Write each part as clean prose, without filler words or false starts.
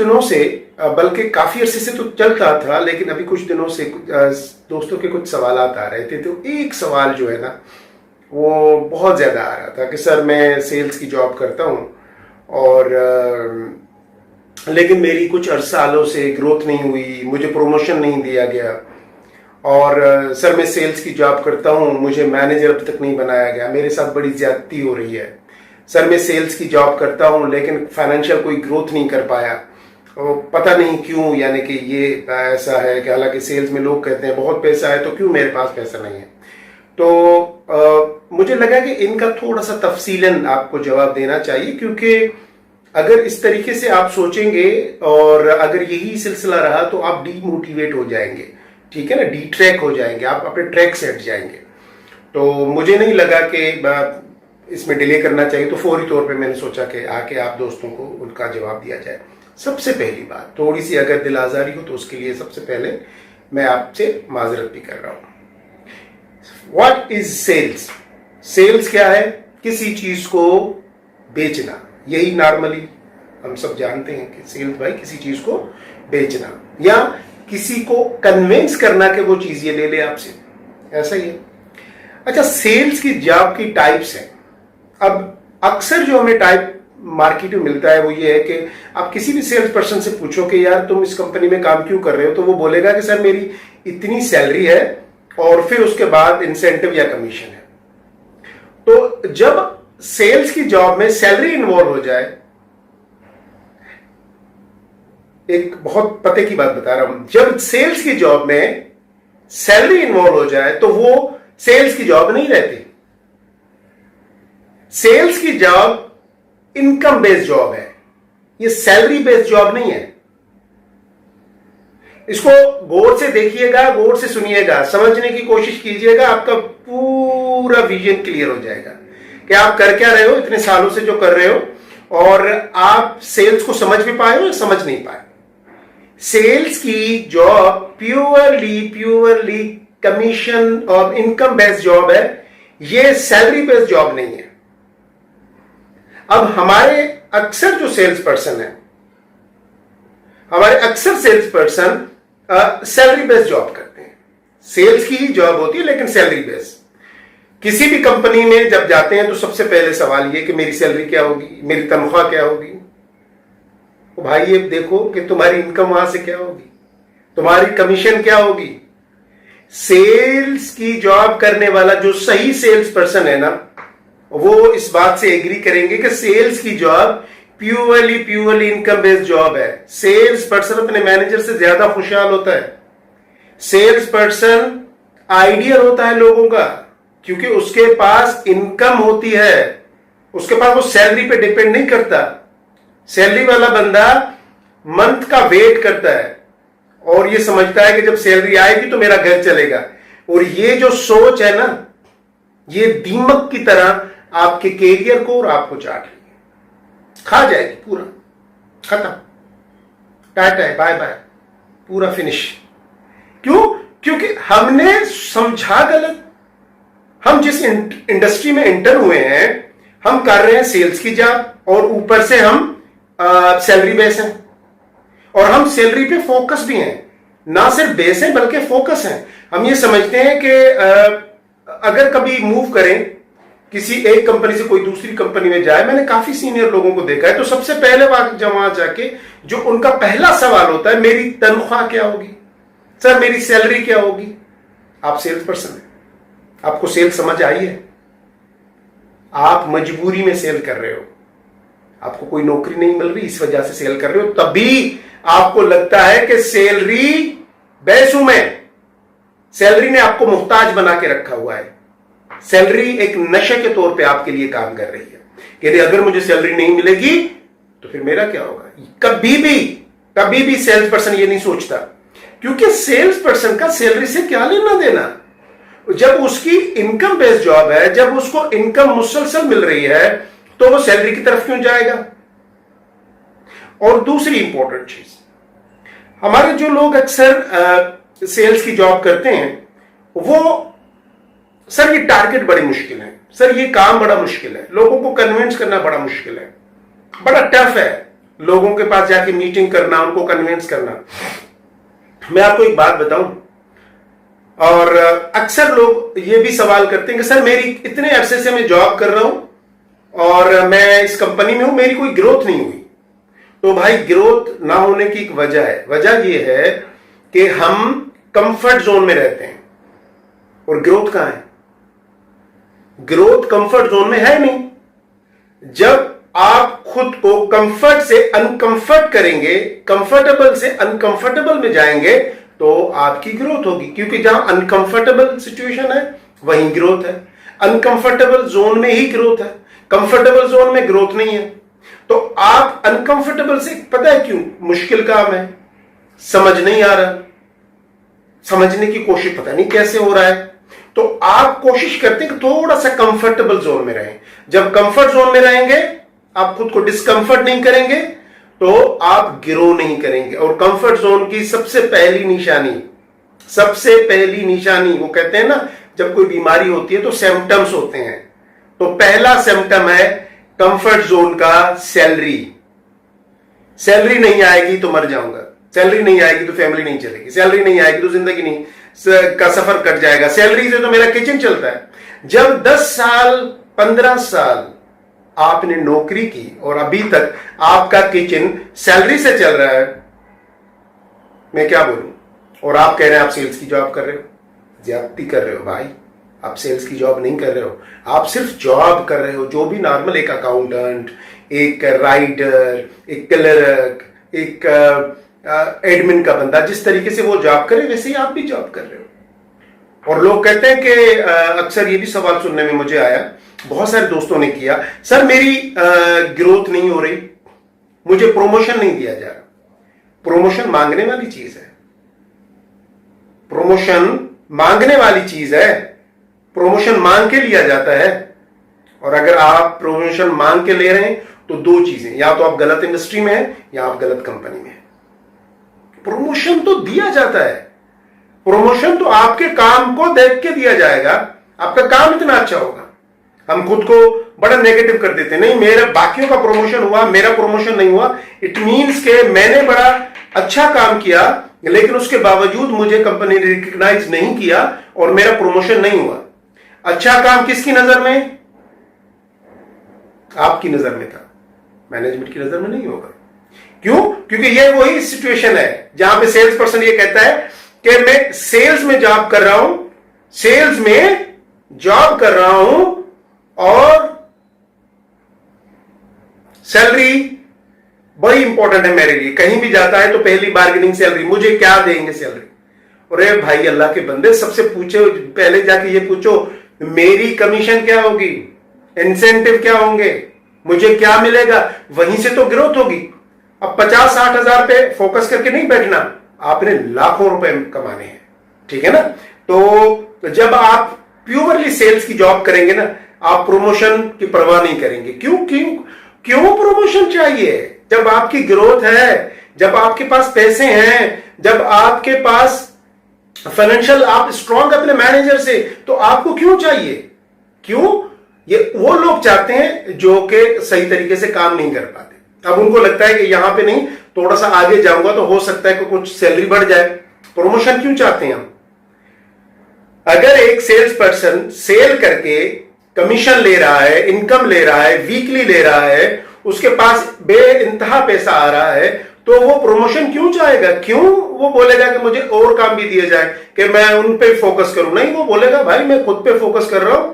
दिनों से, बल्कि काफी अरसे से तो चलता था, लेकिन अभी कुछ दिनों से दोस्तों के कुछ सवाल आ रहे थे। तो एक सवाल जो है ना वो बहुत ज्यादा आ रहा था कि सर मैं सेल्स की जॉब करता हूँ और लेकिन मेरी कुछ सालों से ग्रोथ नहीं हुई, मुझे प्रमोशन नहीं दिया गया। और सर मैं सेल्स की जॉब करता हूँ, मुझे मैनेजर अब तक नहीं बनाया गया, मेरे साथ बड़ी ज्यादती हो रही है। सर मैं सेल्स की जॉब करता हूँ लेकिन फाइनेंशियल कोई ग्रोथ नहीं कर पाया, पता नहीं क्यों, यानी कि ये ऐसा है कि हालांकि सेल्स में लोग कहते हैं बहुत पैसा है तो क्यों मेरे पास पैसा नहीं है। तो मुझे लगा कि इनका थोड़ा सा तफसीलन आपको जवाब देना चाहिए, क्योंकि अगर इस तरीके से आप सोचेंगे और अगर यही सिलसिला रहा तो आप डीमोटिवेट हो जाएंगे, ठीक है ना, डी ट्रैक हो जाएंगे, आप अपने ट्रैक से हट जाएंगे। तो मुझे नहीं लगा कि इसमें डिले करना चाहिए, तो फौरी तौर पे मैंने सोचा कि आके आप दोस्तों को उनका जवाब दिया जाए। सबसे पहली बात, थोड़ी सी अगर दिल आजारी हो तो उसके लिए सबसे पहले मैं आपसे माजरत भी कर रहा हूं। What is sales? सेल्स क्या है? किसी चीज को बेचना। यही नॉर्मली हम सब जानते हैं कि सेल्स भाई किसी चीज को बेचना या किसी को कन्विंस करना कि वो चीज ये ले ले आपसे, ऐसा ही है। अच्छा, सेल्स की जॉब की टाइप्स हैं। अब अक्सर जो हमें टाइप मार्केट में मिलता है वो ये है कि आप किसी भी सेल्स पर्सन से पूछो कि यार तुम इस कंपनी में काम क्यों कर रहे हो, तो वो बोलेगा कि सर मेरी इतनी सैलरी है और फिर उसके बाद इंसेंटिव या कमीशन है। तो जब सेल्स की जॉब में सैलरी इन्वॉल्व हो जाए, एक बहुत पते की बात बता रहा हूं, जब सेल्स की जॉब में सैलरी इन्वॉल्व हो जाए तो वो सेल्स की जॉब नहीं रहती। सेल्स की जॉब इनकम बेस्ड जॉब है, ये सैलरी बेस्ड जॉब नहीं है। इसको गौर से देखिएगा, गौर से सुनिएगा, समझने की कोशिश कीजिएगा, आपका पूरा विजन क्लियर हो जाएगा कि आप कर क्या रहे हो इतने सालों से जो कर रहे हो, और आप सेल्स को समझ भी पाए हो या समझ नहीं पाए। सेल्स की जॉब प्योरली कमीशन और इनकम बेस्ड जॉब है, ये सैलरी बेस्ड जॉब नहीं है। अब हमारे अक्सर जो सेल्स पर्सन है, हमारे अक्सर sales person salary based job करते हैं। सेल्स की ही जॉब होती है लेकिन सैलरी बेस्ड। किसी भी कंपनी में जब जाते हैं तो सबसे पहले सवाल ये कि मेरी सैलरी क्या होगी, मेरी तनख्वाह क्या होगी। तो भाई ये देखो कि तुम्हारी इनकम वहां से क्या होगी, तुम्हारी कमीशन क्या होगी। सेल्स की जॉब करने वाला जो सही सेल्स पर्सन है ना, वो इस बात से एग्री करेंगे कि सेल्स की job purely income based job है। सेल्स पर्सन अपने मैनेजर से ज्यादा खुशहाल होता है। सेल्स पर्सन आइडियल होता है लोगों का, क्योंकि उसके पास इनकम होती है, उसके पास वो सैलरी पे डिपेंड नहीं करता। सैलरी वाला बंदा मंथ का वेट करता है और ये समझता है कि जब सैलरी आएगी तो मेरा घर चलेगा। और ये जो सोच है ना, ये दीमक की तरह आपके कैरियर को और आपको चाट लेगी, खा जाएगी, पूरा खत्म, टाटा है, बाय बाय, पूरा फिनिश। क्यों? क्योंकि हमने समझा गलत। हम जिस इंडस्ट्री में एंटर हुए हैं, हम कर रहे हैं सेल्स की जॉब और ऊपर से हम सैलरी बेस हैं, और हम सैलरी पे फोकस भी हैं, ना सिर्फ बेस है बल्कि फोकस है। हम ये समझते हैं कि अगर कभी मूव करें, किसी एक कंपनी से कोई दूसरी कंपनी में जाए, मैंने काफी सीनियर लोगों को देखा है, तो सबसे पहले जब वहां जाके जो उनका पहला सवाल होता है, मेरी तनख्वाह क्या होगी, सर मेरी सैलरी क्या होगी। आप सेल्स पर्सन है, आपको सेल समझ आई है, आप मजबूरी में सेल कर रहे हो, आपको कोई नौकरी नहीं मिल रही इस वजह से सेल कर रहे हो, तभी आपको लगता है कि सैलरी बेस हूं मैं। सैलरी ने आपको मुहताज बना के रखा हुआ है। सैलरी एक नशे के तौर पे आपके लिए काम कर रही है कि अगर मुझे सैलरी नहीं मिलेगी तो फिर मेरा क्या होगा। कभी भी सेल्स पर्सन ये नहीं सोचता, क्योंकि सेल्स पर्सन का सैलरी से क्या लेना देना। जब उसकी इनकम बेस्ड जॉब है, जब उसको इनकम मुसलसल मिल रही है, तो वो सैलरी की तरफ क्यों जाएगा। और दूसरी इंपॉर्टेंट चीज, हमारे जो लोग अक्सर सेल्स की जॉब करते हैं, वो सर ये टारगेट बड़ी मुश्किल है, सर ये काम बड़ा मुश्किल है, लोगों को कन्विंस करना बड़ा मुश्किल है, बड़ा टफ है, लोगों के पास जाके मीटिंग करना, उनको कन्विंस करना। मैं आपको एक बात बताऊं, और अक्सर लोग ये भी सवाल करते हैं कि सर मेरी इतने अरसे से मैं जॉब कर रहा हूं और मैं इस कंपनी में हूं, मेरी कोई ग्रोथ नहीं हुई। तो भाई ग्रोथ ना होने की एक वजह है। वजह यह है कि हम कंफर्ट जोन में रहते हैं। और ग्रोथ कहां है? ग्रोथ कंफर्ट जोन में है नहीं। जब आप खुद को कंफर्ट से अनकंफर्ट करेंगे, कंफर्टेबल से अनकंफर्टेबल में जाएंगे, तो आपकी ग्रोथ होगी। क्योंकि जहां अनकंफर्टेबल सिचुएशन है वहीं ग्रोथ है। अनकंफर्टेबल जोन में ही ग्रोथ है, कंफर्टेबल जोन में ग्रोथ नहीं है। तो आप अनकंफर्टेबल से, पता है क्यों? मुश्किल काम है, समझ नहीं आ रहा, समझने की कोशिश पता नहीं कैसे हो रहा है। तो आप कोशिश करते हैं कि थोड़ा सा कंफर्टेबल जोन में रहें। जब कंफर्ट जोन में रहेंगे, आप खुद को डिस्कंफर्ट नहीं करेंगे, तो आप ग्रो नहीं करेंगे। और कंफर्ट जोन की सबसे पहली निशानी वो कहते हैं ना, जब कोई बीमारी होती है तो सिम्टम्स होते हैं। तो पहला सिम्टम है कंफर्ट जोन का सैलरी। सैलरी नहीं आएगी तो मर जाऊंगा, सैलरी नहीं आएगी तो फैमिली नहीं चलेगी, सैलरी नहीं आएगी तो जिंदगी नहीं का सफर कट जाएगा, सैलरी से तो मेरा किचन चलता है। जब 10 साल 15 साल आपने नौकरी की और अभी तक आपका किचन सैलरी से चल रहा है, मैं क्या बोलूं? और आप कह रहे हैं आप सेल्स की जॉब कर रहे हो, ज्यादती कर रहे हो भाई। आप सेल्स की जॉब नहीं कर रहे हो, आप सिर्फ जॉब कर रहे हो जो भी नॉर्मल एक अकाउंटेंट, एक राइटर, एक क्लर्क, एक एडमिन का बंदा जिस तरीके से वो जॉब करे, वैसे ही आप भी जॉब कर रहे हो। और लोग कहते हैं कि अक्सर ये भी सवाल सुनने में मुझे आया, बहुत सारे दोस्तों ने किया, सर मेरी ग्रोथ नहीं हो रही, मुझे प्रमोशन नहीं दिया जा रहा। प्रमोशन मांगने वाली चीज है, प्रमोशन मांगने वाली चीज है। प्रमोशन मांग के लिया जाता है। और अगर आप प्रमोशन मांग के ले रहे हैं तो दो चीजें, या तो आप गलत इंडस्ट्री में हैं या आप गलत कंपनी में हैं। प्रमोशन तो दिया जाता है, प्रमोशन तो आपके काम को देख के दिया जाएगा। आपका काम इतना अच्छा होगा। हम खुद को बड़ा नेगेटिव कर देते हैं, नहीं मेरा बाकियों का प्रमोशन हुआ, मेरा प्रमोशन नहीं हुआ, इट मीन्स के मैंने बड़ा अच्छा काम किया लेकिन उसके बावजूद मुझे कंपनी ने रिकॉग्नाइज नहीं किया और मेरा प्रमोशन नहीं हुआ। अच्छा काम किसकी नजर में? आपकी नजर में था, मैनेजमेंट की नजर में नहीं होगा। क्यों? क्योंकि ये वही सिचुएशन है जहां पे सेल्स पर्सन ये कहता है कि मैं सेल्स में जॉब कर रहा हूं, सेल्स में जॉब कर रहा हूं और सैलरी बड़ी इंपॉर्टेंट है मेरे लिए। कहीं भी जाता है तो पहली बार्गेनिंग सैलरी, मुझे क्या देंगे सैलरी। अरे भाई अल्लाह के बंदे, सबसे पूछो, पहले जाके ये पूछो मेरी कमीशन क्या होगी, इंसेंटिव क्या होंगे, मुझे क्या मिलेगा, वहीं से तो ग्रोथ होगी। अब 50-60 हजार पे फोकस करके नहीं बैठना, आपने लाखों रुपए कमाने हैं, ठीक है ना। तो जब आप प्योरली सेल्स की जॉब करेंगे ना, आप प्रमोशन की परवाह नहीं करेंगे। क्यों प्रमोशन चाहिए? जब आपकी ग्रोथ है, जब आपके पास पैसे हैं, जब आपके पास फाइनेंशियल आप स्ट्रांग अपने मैनेजर से, तो आपको क्यों चाहिए? क्यों? ये वो लोग चाहते हैं जो कि सही तरीके से काम नहीं कर पाते। अब उनको लगता है कि यहां पे नहीं, थोड़ा सा आगे जाऊंगा तो हो सकता है कि कुछ सैलरी बढ़ जाए। प्रमोशन क्यों चाहते हैं हम? अगर एक सेल्स पर्सन सेल करके कमीशन ले रहा है, इनकम ले रहा है, वीकली ले रहा है, उसके पास बेइंतहा पैसा आ रहा है, तो वो प्रमोशन क्यों चाहेगा? क्यों वो बोलेगा कि मुझे और काम भी दिए जाए, कि मैं उन पे फोकस करूं? नहीं, वो बोलेगा भाई मैं खुद पे फोकस कर रहा हूं,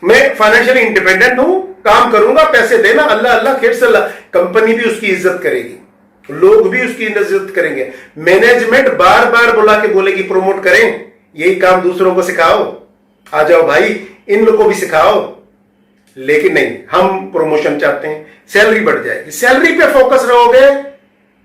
मैं फाइनेंशियली इंडिपेंडेंट हूं, काम करूंगा, पैसे देना, अल्लाह अल्लाह खैर से अल्लाह। कंपनी भी उसकी इज्जत करेगी, लोग भी उसकी इज्जत करेंगे, मैनेजमेंट बार बार बुला के बोलेगी प्रमोट करें, यही काम दूसरों को सिखाओ, आ जाओ भाई इन लोगों को भी सिखाओ। लेकिन नहीं, हम प्रमोशन चाहते हैं, सैलरी बढ़ जाएगी। सैलरी पे फोकस रहोगे,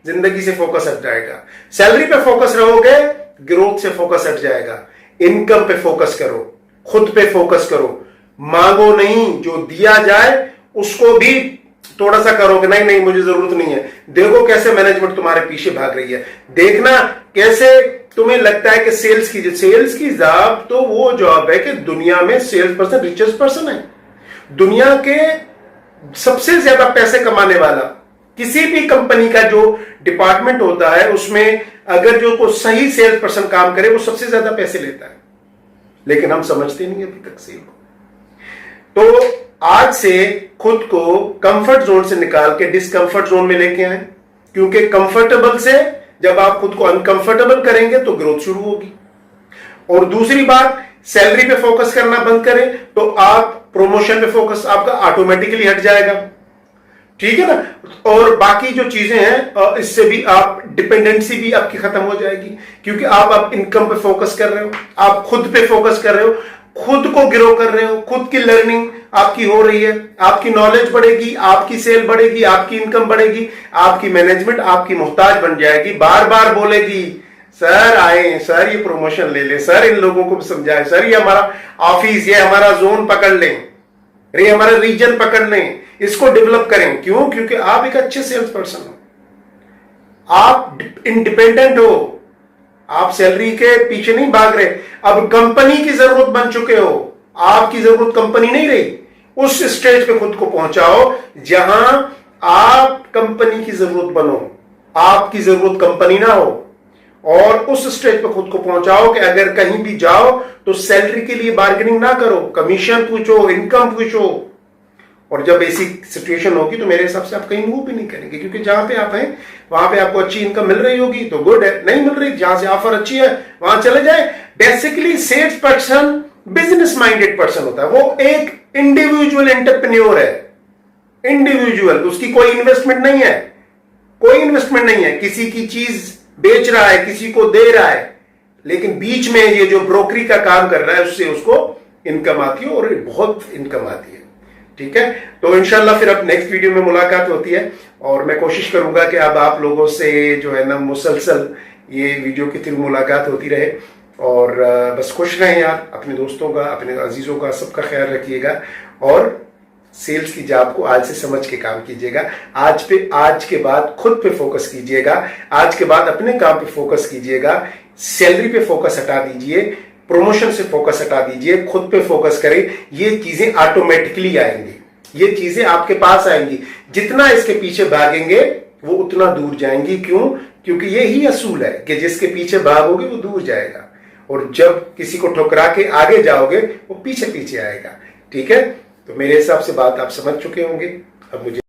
जिंदगी से फोकस हट जाएगा। सैलरी पे फोकस रहोगे, ग्रोथ से फोकस हट जाएगा। इनकम पे फोकस करो, खुद पे फोकस करो, मांगो नहीं, जो दिया जाए उसको भी थोड़ा सा करो कि नहीं नहीं मुझे जरूरत नहीं है। देखो कैसे मैनेजमेंट तुम्हारे पीछे भाग रही है, देखना कैसे तुम्हें लगता है कि सेल्स की जॉब तो वो जॉब है कि दुनिया में सेल्स पर्सन रिचेस्ट पर्सन है, दुनिया के सबसे ज्यादा पैसे कमाने वाला किसी भी कंपनी का जो डिपार्टमेंट होता है उसमें अगर जो को सही सेल्स पर्सन काम करे वो सबसे ज्यादा पैसे लेता है, लेकिन हम समझते नहीं अभी तक सेल को। तो आज से खुद को कंफर्ट जोन से निकाल के डिस्कंफर्ट जोन में लेके आए, क्योंकि कंफर्टेबल से जब आप खुद को अनकंफर्टेबल करेंगे तो ग्रोथ शुरू होगी। और दूसरी बात, सैलरी पे फोकस करना बंद करें तो आप प्रमोशन पे फोकस आपका ऑटोमेटिकली हट जाएगा, ठीक है ना। और बाकी जो चीजें हैं इससे भी आप डिपेंडेंसी भी आपकी खत्म हो जाएगी, क्योंकि आप इनकम पे फोकस कर रहे हो, आप खुद पे फोकस कर रहे हो, खुद को ग्रो कर रहे हो, खुद की लर्निंग आपकी हो रही है, आपकी नॉलेज बढ़ेगी, आपकी सेल बढ़ेगी, आपकी इनकम बढ़ेगी, आपकी मैनेजमेंट आपकी मोहताज बन जाएगी, बार बार बोलेगी सर आए, सर ये प्रमोशन ले ले, सर इन लोगों को समझाए, सर ये हमारा ऑफिस, ये हमारा जोन पकड़ लें, ये हमारा रीजन पकड़ लें, इसको डेवलप करें। क्यों? क्योंकि आप एक अच्छे सेल्स पर्सन हो, आप इंडिपेंडेंट हो, आप सैलरी के पीछे नहीं भाग रहे। अब कंपनी की जरूरत बन चुके हो, आपकी जरूरत कंपनी नहीं रही। उस स्टेज पे खुद को पहुंचाओ जहां आप कंपनी की जरूरत बनो, आपकी जरूरत कंपनी ना हो। और उस स्टेज पे खुद को पहुंचाओ कि अगर कहीं भी जाओ तो सैलरी के लिए बार्गेनिंग ना करो, कमीशन पूछो, इनकम पूछो। और जब ऐसी सिचुएशन होगी तो मेरे हिसाब से आप कहीं मूव भी नहीं करेंगे, क्योंकि जहां पे आप हैं वहां पे आपको अच्छी इनकम मिल रही होगी तो गुड है, नहीं मिल रही जहां से ऑफर अच्छी है वहां चले जाए। Basically sales person business minded person होता है, वो एक इंडिविजुअल एंटरप्रेन्योर है, इंडिविजुअल, उसकी कोई इन्वेस्टमेंट नहीं है, कोई इन्वेस्टमेंट नहीं है, किसी की चीज बेच रहा है, किसी को दे रहा है, लेकिन बीच में ये जो ब्रोकरी का काम कर रहा है उससे उसको इनकम आती है और बहुत इनकम आती है, ठीक है। तो इंशाल्लाह फिर अब नेक्स्ट वीडियो में मुलाकात होती है और मैं कोशिश करूंगा कि अब आप लोगों से जो है ना मुसलसल ये वीडियो की थ्रू मुलाकात होती रहे। और बस खुश रहें यार, अपने दोस्तों का, अपने अजीजों का, सबका ख्याल रखिएगा और सेल्स की जॉब को आज से समझ के काम कीजिएगा। आज के बाद खुद पे फोकस कीजिएगा, आज के बाद अपने काम पे फोकस कीजिएगा, सैलरी पे फोकस हटा दीजिए, प्रमोशन से फोकस हटा दीजिए, खुद पे फोकस करें। ये चीजें ऑटोमेटिकली आएंगी, ये चीजें आपके पास आएंगी, जितना इसके पीछे भागेंगे वो उतना दूर जाएंगी। क्यों? क्योंकि यही असूल है कि जिसके पीछे भागोगे वो दूर जाएगा, और जब किसी को ठुकरा के आगे जाओगे वो पीछे पीछे आएगा, ठीक है। तो मेरे हिसाब से बात आप समझ चुके होंगे। अब मुझे